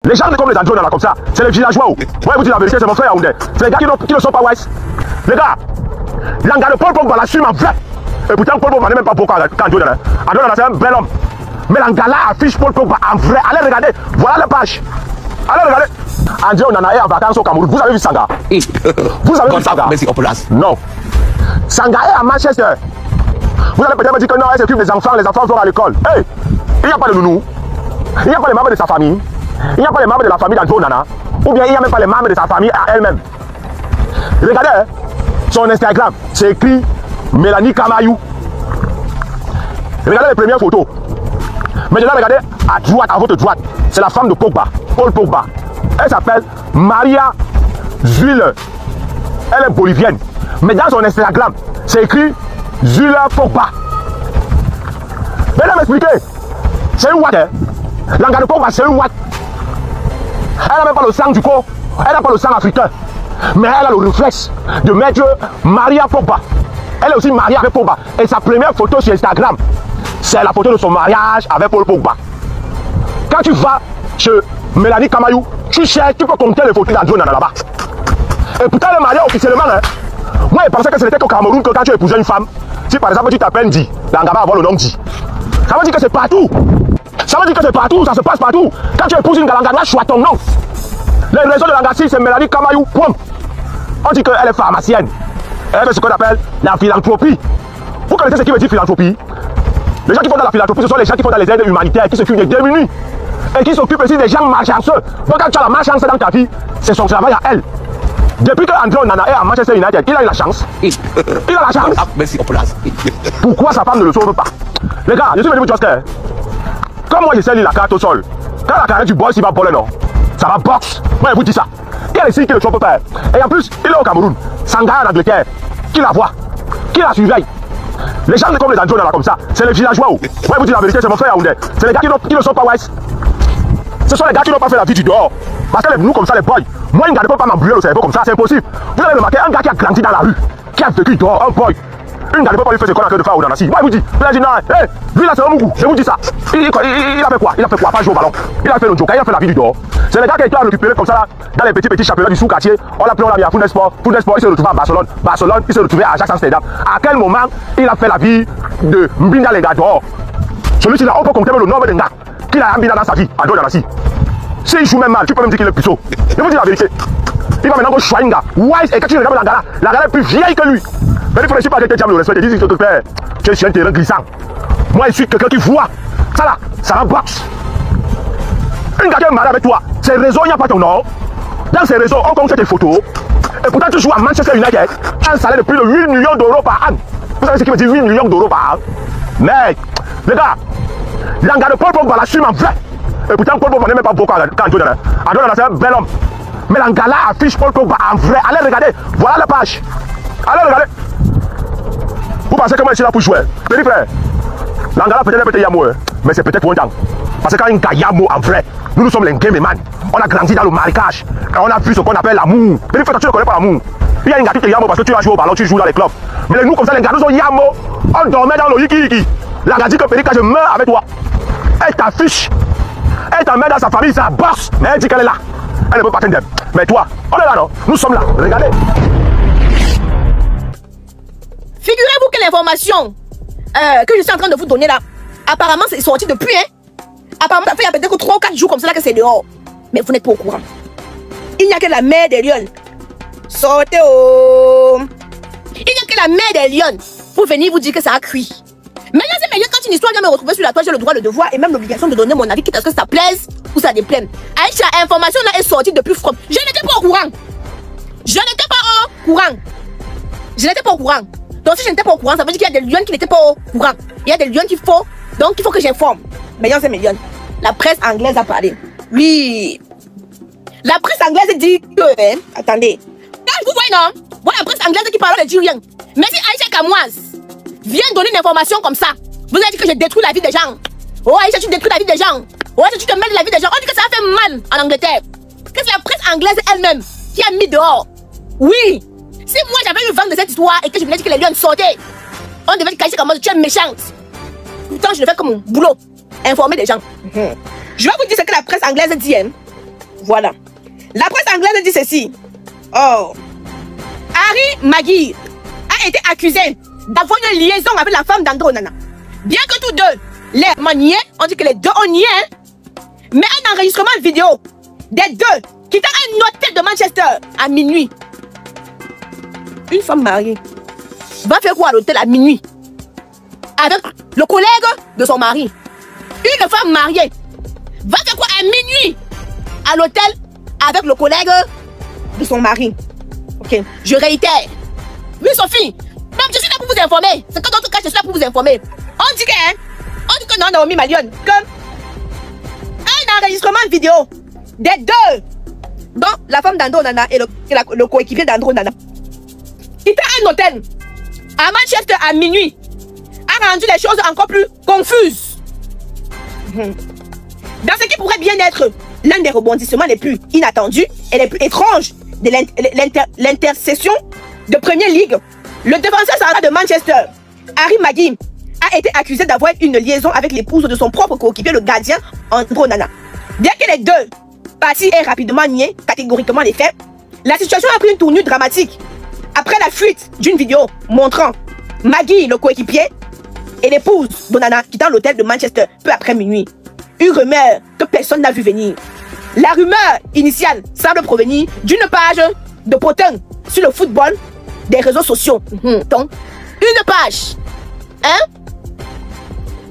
Les gens comme les Andrones là comme ça, c'est les villageois. Ouais, vous dites la vérité, c'est mon frère Yaoundé. C'est les gars qui ne sont pas wise. Les gars, l'engagement de Paul Pogba l'assume en vrai. Et pourtant Paul Pogba n'est même pas beaucoup quand Andrones là. Andrones là c'est un bel homme. Mais l'engagement affiche Paul Pogba en vrai. Allez regarder, voilà la page. Allez regarder. André Onana est en vacances au Cameroun. Vous avez vu Sanga? Vous avez vu Sanga? Non. Sanga est à Manchester. Vous allez peut-être me dire que non, elle s'occupe des enfants, les enfants vont à l'école. Hey, il n'y a pas de nounou. Il n'y a pas les membres de sa famille. Il n'y a pas les membres de la famille d'André Onana. Ou bien il n'y a même pas les membres de sa famille à elle-même. Regardez, hein, son Instagram, c'est écrit Mélanie Kamayou. Regardez les premières photos. Maintenant, regardez à droite, à votre droite, c'est la femme de Pogba, Paul Pogba. Elle s'appelle Maria Zule. Elle est bolivienne. Mais dans son Instagram, c'est écrit Zule Pogba. Elle m'a expliqué. C'est une ouate. Hein? L'engagement de Pogba, c'est une ouate. Elle n'a même pas le sang du corps. Elle n'a pas le sang africain. Mais elle a le réflexe de mettre Maria Pogba. Elle est aussi mariée avec Pogba. Et sa première photo sur Instagram, c'est la photo de son mariage avec Paul Pogba. Quand tu vas chez Mélanie Kamayou, tu cherches, tu peux compter les photos d'André Onana là-bas. Et pourtant, le mariage officiellement, hein, moi je pensais que ce n'était qu'au Cameroun que quand tu épousais une femme, si par exemple tu t'appelles Ndi, l'engagement va avoir le nom Ndi. Ça veut dire que c'est partout. Ça veut dire que c'est partout, ça se passe partout. Quand tu épouses une Galangana, choisis ton nom. Les raisons de l'Angassi, c'est Mélanie Kamayou. Point. On dit qu'elle est pharmacienne. Elle fait ce qu'on appelle la philanthropie. Vous connaissez ce qui veut dire philanthropie? Les gens qui font dans la philanthropie, ce sont les gens qui font dans les aides humanitaires, qui s'occupent des démunis. Et qui s'occupent aussi des gens malchanceux. Donc quand tu as la malchance dans ta vie, c'est son travail à elle. Depuis que André Onana est à Manchester United, il a eu la chance. Il a la chance. Merci, pourquoi sa femme ne le sauve pas? Les gars, je suis venu vous dire que comme moi j'essaie de lire la carte au sol, quand la carrière du boss il va voler, non, ça va boxe. Moi je vous dis ça. Il y a des signes qui ne trompent pas. Et en plus, il est au Cameroun. Sanga en Angleterre. Qui la voit? Qui la surveille? Les gens comme les Andrones là comme ça, c'est les villageois. Ouais, vous dites la vérité, c'est mon frère Yaoundé. C'est les gars qui ne sont pas wise. Ce sont les gars qui n'ont pas fait la vie du dehors. Parce que nous comme ça, les boys, moi une gars ne peut pas m'embrouiller le cerveau comme ça, c'est impossible. Vous avez remarqué un gars qui a grandi dans la rue, qui a vécu dehors, un boy. Une gars ne peut pas lui faire ce qu'on a fait de faire au Danassi. Moi je vous dis, vous avez dit non, hey, lui là c'est un mougou, je vous dis ça. Il a fait quoi? Il a fait quoi? Pas jouer au ballon. Il a fait le joker, il a fait la vie du dehors. C'est les gars qui étaient récupérés comme ça là, dans les petits championnats du sous-quartier. On l'a pris, on l'a mis à Football. Football, il s'est retrouvé à Barcelone. Barcelone, il s'est retrouvé à Ajax Amsterdam. À quel moment il a fait la vie de Mbinda les gars dehors? Celui-ci là, on peut compter le nombre de gars qu'il a Mbinda dans sa vie, à Danassi. S'il joue même mal, tu peux même dire qu'il est puceau. Je vous dis la vérité. Il va maintenant go choisir un gars. Wise, et quand tu regardes la gars est plus vieille que lui. Mais il faut laisser pas quelqu'un qui a le respect. Il dit que tu es sur un terrain glissant. Moi, je suis quelqu'un qui voit. Ça là, ça va boxe. Une gars qui est malade avec toi, ces réseaux, il n'y a pas ton nom. Dans ces réseaux, on compte tes photos. Et pourtant, tu joues à Manchester United. Tu as un salaire de plus de 8 millions d'euros par an. Vous savez ce qui veut dire 8 millions d'euros par an? Mais, les gars, l'engagement de Paul Pogba l'assume en vrai. Et pourtant, Paul Pogba n'est même pas beaucoup quand André Onana. André Onana, c'est un bel homme. Mais l'engagement affiche Paul Pogba en vrai. Allez regarder, voilà la page. Allez regarder. Vous pensez que moi je suis là pour jouer? Petit frère, l'engagement peut-être Yamo, mais c'est peut-être pour un temps. Parce que quand un gars Yamo en vrai, nous sommes les gameman. On a grandi dans le marécage. Et on a vu ce qu'on appelle l'amour. Petit frère, tu ne connais pas l'amour. Il y a un gars qui est Yamo parce que tu vas jouer au ballon, tu joues dans les clubs. Mais nous, comme ça, les gars, nous sommes Yamo. On dormait dans le yiki. La gars dit que Pédika, je meurs avec toi. Elle t'affiche. Elle t'emmène dans sa famille, ça bosse. Mais elle dit qu'elle est là. Elle ne peut pas t'aider. Mais toi, on est là, non? Nous sommes là. Regardez. Figurez-vous que l'information que je suis en train de vous donner là, apparemment c'est sorti depuis, hein. Apparemment ça fait peut-être que 3 ou 4 jours comme ça là que c'est dehors. Mais vous n'êtes pas au courant. Il n'y a que la mère des lions. Sortez oh. Il n'y a que la mère des lions pour venir vous dire que ça a cuit. Maintenant c'est meilleur quand une histoire vient me retrouver sur la toile, j'ai le droit, le devoir et même l'obligation de donner mon avis, quitte à ce que ça plaise ou ça déplaise. Aïcha, l'information là est sortie depuis from. Je n'étais pas au courant. Je n'étais pas au courant. Je n'étais pas au courant. Donc si je n'étais pas au courant, ça veut dire qu'il y a des lions qui n'étaient pas au courant. Il y a des lions qu'il faut, donc il faut que j'informe. Mais c'est mes lions. La presse anglaise a parlé. Oui. La presse anglaise dit que, attendez. Là, vous voyez non? Voilà la presse anglaise qui parle de dire rien. Mais si Aïcha Kamoise vient donner une information comme ça, vous avez dit que je détruis la vie des gens. Oh Aïcha, tu détruis la vie des gens. Oh Aïcha, tu te mêles de la vie des gens. On dit que ça a fait mal en Angleterre. Que c'est la presse anglaise elle-même qui a mis dehors. Oui. Si moi j'avais eu vent de cette histoire et que je venais dire que les lions sortaient, on devait dire qu'Aïcha Kamoise, tu es méchante. Pourtant, je le fais comme mon boulot. Informer les gens. Je vais vous dire ce que la presse anglaise dit. Hein. Voilà. La presse anglaise dit ceci. Oh. Harry Maguire a été accusé d'avoir une liaison avec la femme d'André Onana. Bien que tous deux l'aient nié, on dit que les deux ont nié, mais un enregistrement vidéo des deux quittant un hôtel de Manchester à minuit. Une femme mariée va faire quoi à l'hôtel à minuit avec le collègue de son mari? Une femme mariée va faire quoi à minuit à l'hôtel avec le collègue de son mari? Ok, je réitère. Oui, Sophie, même je suis là pour vous informer. C'est que dans tout cas, je suis là pour vous informer. On dit que non, Naomi Malion, que un enregistrement vidéo des deux, dont la femme d'André Onana et le coéquipier d'André Onana, qui était un hôtel à Manchester à minuit, a rendu les choses encore plus confuses. Dans ce qui pourrait bien être l'un des rebondissements les plus inattendus et les plus étranges de l'intercession de Premier League, le défenseur central de Manchester, Harry Maguire, a été accusé d'avoir une liaison avec l'épouse de son propre coéquipier, le gardien André Onana. Bien que les deux parties aient rapidement nié catégoriquement les faits, la situation a pris une tournure dramatique après la fuite d'une vidéo montrant Maguire, le coéquipier, et l'épouse d'Onana quittant l'hôtel de Manchester peu après minuit. Une rumeur que personne n'a vu venir. La rumeur initiale semble provenir d'une page de potin sur le football des réseaux sociaux. Donc, une page. Hein?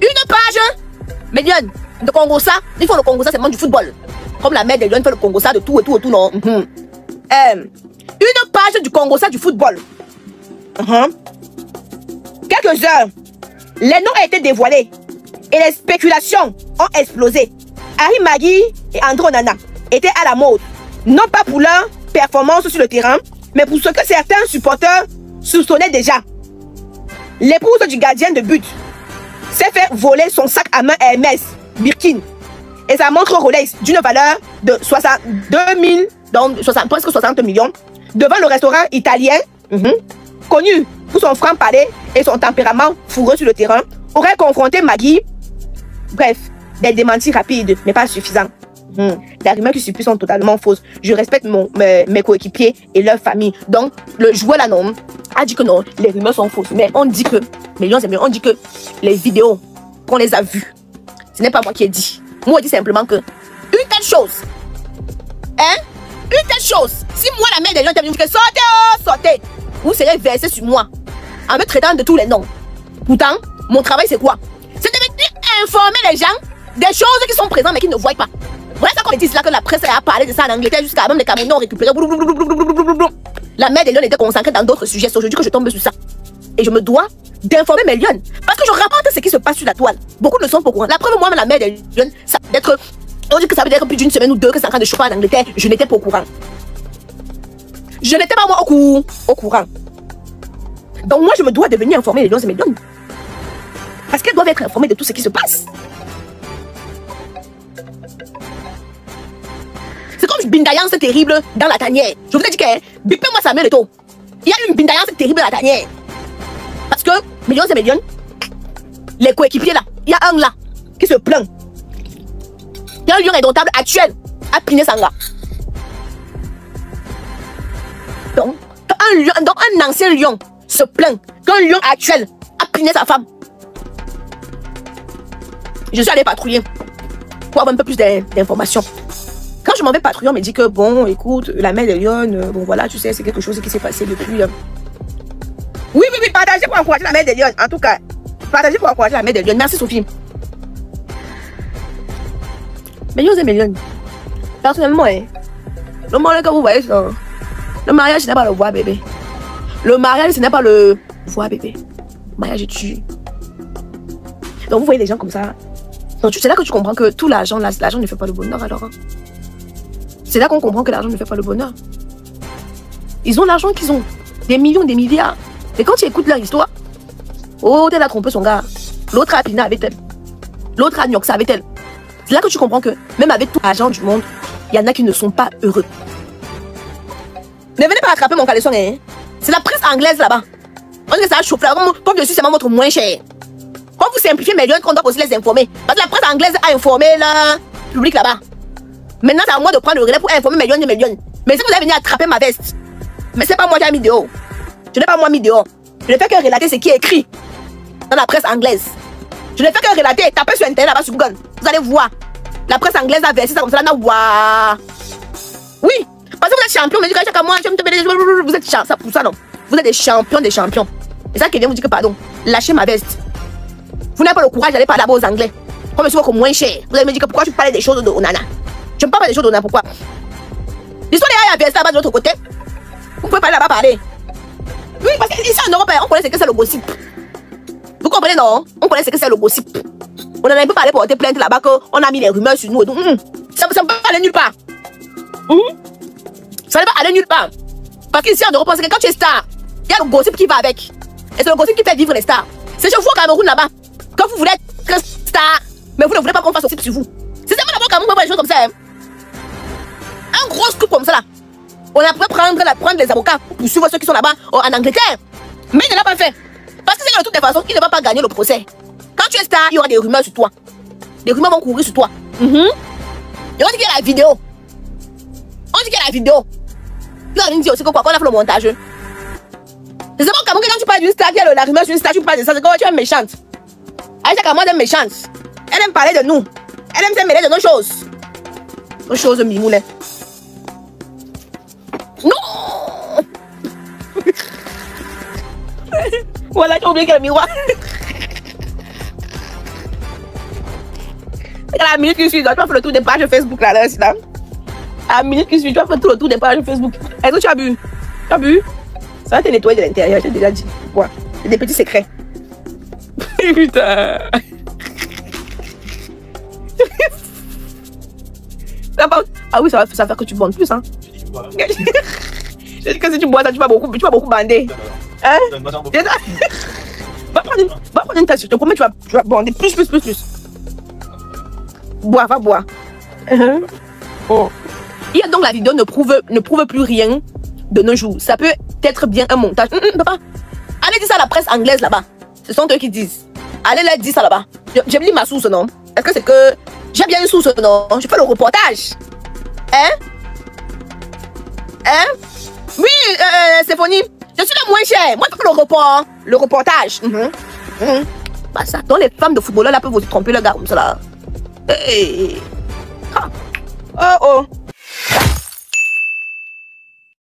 Une page. Mais Lyon, de Congo-ça, il faut le Congo-ça, c'est le monde du football. Comme la mère de Lyon fait le Congo-ça de tout et tout et tout, non? Une page du Congo-ça du football. Quelques heures, les noms ont été dévoilés et les spéculations ont explosé. Harry Maguire et André Onana étaient à la mode, non pas pour leur performance sur le terrain, mais pour ce que certains supporters soupçonnaient déjà. L'épouse du gardien de but s'est fait voler son sac à main Hermès Birkin et sa montre Rolex d'une valeur de 62 000, donc presque 60 millions, devant le restaurant italien, connu pour son franc-parler et son tempérament fourreux sur le terrain, aurait confronté Maguire. Bref, des démentis rapides, mais pas suffisants. Les rumeurs qui supplient sont totalement fausses. Je respecte mes coéquipiers et leur famille. Donc, le joueur là, non, a dit que non, les rumeurs sont fausses. Mais on dit que, on dit que les vidéos, qu'on les a vues, ce n'est pas moi qui ai dit. Moi, je dis simplement que une telle chose, une telle chose, si moi, la mère des gens, t'as dit que sortez, oh, sortez, vous serez versé sur moi en me traitant de tous les noms. Pourtant, mon travail, c'est quoi? C'est de venir informer les gens des choses qui sont présentes mais qui ne voient pas. Voilà ça qu'on dit là que la presse a parlé de ça en Angleterre jusqu'à même les Camerounais ont récupéré. La mère des lions était consacrée dans d'autres sujets. C'est aujourd'hui que je tombe sur ça. Et je me dois d'informer mes lions. Parce que je rapporte ce qui se passe sur la toile. Beaucoup ne sont pas au courant. La preuve, moi, la mère des lions, ça peut être. On dit que ça veut dire plus d'une semaine ou deux que c'est en train de choper en Angleterre. Je n'étais pas au courant. Je n'étais pas moi au courant. Donc moi, je me dois de venir informer les lions et mes lions. Parce qu'elles doivent être informées de tout ce qui se passe. C'est comme une bindaillance terrible dans la tanière. Je vous ai dit que, bipez-moi Samuel et tout. Il y a une bindaillance terrible dans la tanière. Parce que, millions et millions, les coéquipiers là, il y a un là qui se plaint. Il y a un lion indomptable actuel à Piné Sanga. Donc, un ancien lion se plaint qu'un lion actuel a piné sa femme. Je suis allé patrouiller pour avoir un peu plus d'informations. Quand je m'en vais patrouiller, on me dit que bon, écoute, la mère de Lyon, bon voilà, tu sais, c'est quelque chose qui s'est passé depuis. Oui, partagez pour encourager la mère de Lyon, en tout cas. Partagez pour encourager la mère de Lyon. Merci Sophie. Millions et millions. Personnellement, le mariage que vous voyez, le mariage, ce n'est pas le voir bébé. Le mariage, ce n'est pas le voir bébé. Le mariage tue. Donc vous voyez des gens comme ça. Donc c'est là que tu comprends que tout l'argent, l'argent ne fait pas le bonheur alors. C'est là qu'on comprend que l'argent ne fait pas le bonheur. Ils ont l'argent qu'ils ont. Des millions, des milliards. Et quand tu écoutes leur histoire, oh, tel a trompé son gars. L'autre a piné avec elle. L'autre a nioxé avec elle. C'est là que tu comprends que même avec tout l'argent du monde, il y en a qui ne sont pas heureux. Ne venez pas attraper mon caleçon, hein. C'est la presse anglaise là-bas. On dit que ça chauffe là. Comme je suis, c'est votre moins cher. Quand vous simplifiez mes liens, on doit aussi les informer. Parce que la presse anglaise a informé le public là-bas. Maintenant, c'est à moi de prendre le relais pour informer mes jeunes et mes jeunes. Mais si vous avez venu attraper ma veste, mais c'est pas moi qui ai mis dehors. Je n'ai pas moi mis dehors. Je ne fais que relater ce qui est écrit dans la presse anglaise. Je ne fais que relater. Tapez sur internet là-bas sur Google. Vous allez voir. La presse anglaise a versé ça comme ça. Là, waouh. Oui. Parce que vous êtes champion. Mais chaque mois, vous êtes champion. Pour ça, non. Vous êtes des champions des champions. Et ça qui vient vous dire que pardon. Lâchez ma veste. Vous n'avez pas le courage d'aller parler aux Anglais. Comme je suis encore moins cher. Vous allez me dire que pourquoi tu parles des choses de Onana. Je ne parle pas des choses de Onana. Pourquoi? L'histoire des AIABS là-bas de l'autre côté. Vous pouvez pas là-bas parler. Oui, parce qu'ici en Europe, on connaît ce que c'est le gossip. Vous comprenez, non? On connaît ce que c'est le gossip. On n'en a pas parlé pour porter plainte là-bas qu'on a mis les rumeurs sur nous. Ça ne peut pas aller nulle part. Ça ne va pas aller nulle part. Parce qu'ici en Europe, c'est que quand tu es star, il y a le gossip qui va avec. Et c'est le gossip qui fait vivre les stars. C'est chez vous au Cameroun là-bas. Quand vous voulez être star, mais vous ne voulez pas qu'on fasse gossip sur vous. C'est ça, vous au Cameroun, pas des choses comme ça. Hein? Un gros scoop comme ça là. On a pu prendre les avocats pour suivre ceux qui sont là-bas en Angleterre. Mais il ne l'a pas fait. Parce que c'est que de toutes les façons, il ne va pas gagner le procès. Quand tu es star, il y aura des rumeurs sur toi. Des rumeurs vont courir sur toi. Et on dit qu'il y a la vidéo. On dit qu'il y a la vidéo. Tu vas nous dire aussi que quoi, qu'on a fait le montage. C'est bon, quand tu parles d'une star, il y a la rumeur sur une star, tu parles de ça, c'est que tu es méchante. Aïcha Kamau est méchante. Elle aime parler de nous. Elle aime faire mêler de nos choses. Nos choses mimoulet. Non. Voilà, j'ai oublié qu'il y a le miroir. À la minute qui suit, tu vas faire le tour des pages Facebook là, là. À la minute qui suit, tu vas faire tout le tour des pages Facebook. Est-ce que tu as bu? Tu as bu? Ça va te nettoyer de l'intérieur, j'ai déjà dit. Ouais. C'est des petits secrets. Putain. Ah oui, ça va faire que tu bandes plus, hein. J'ai dit que si tu bois ça, tu vas beaucoup bander. Hein? Va prendre une tasse, je te promets, tu vas bander plus. Bois, va boire. Oh. Il y a donc la vidéo ne prouve plus rien de nos jours. Ça peut être bien un montage. Papa, allez dire ça à la presse anglaise là-bas. Ce sont eux qui disent. Allez leur dire ça là-bas. J'ai mis ma source, non? Est-ce que c'est que j'ai bien une source, non? Je fais le reportage. Hein? Oui, Stéphanie, je suis le moins cher. Moi, je fais le reportage. Bah ça, donc les femmes de footballeurs là peuvent vous tromper le gars comme ça là. Hey. Oh.